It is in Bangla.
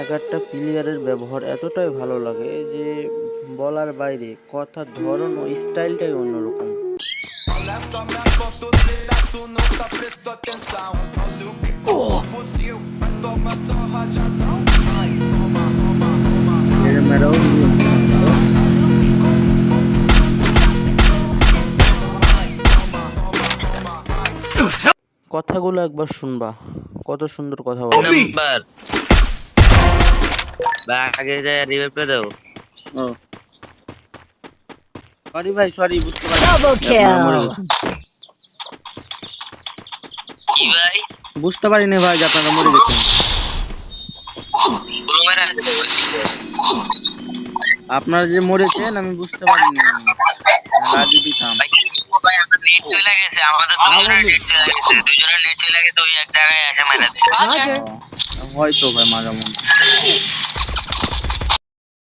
এক একটা প্লেয়ারের ব্যবহার এতটাই ভালো লাগে যে বলার বাইরে, কথার ধরন ও স্টাইলটাই অন্যরকম। Olha só minha foto, será tu nunca prestou atenção? Olha o bico do fuzil, vai tomar só rajadão. Vai, toma, toma, toma. এরমেরাও কথাগুলো একবার শুনবা, কত সুন্দর কথা বলে। নাম্বার বা আগে যায় রিভাইভ করে দাও। ও সরি ভাই, সরি, বুঝতে পারি। Double আপনারা মরে kill. গেছেন। কি ভাই বুঝতে পারিনি ভাই যে আপনারা মরে গেছেন। কোনো মারা আপনারা যে মরেছেন আমি বুঝতে পারিনি, লাগিয়ে দিতাম। ভাই ভাই আমার নেট চলে গেছে, আমাদের দুজনের নেট চলে গেছে, দুজনের নেট চলে গেছে, ওই এক জায়গায় এসে মারাচ্ছে। Roger. হয়তো ভাই মাঝামুন্ড।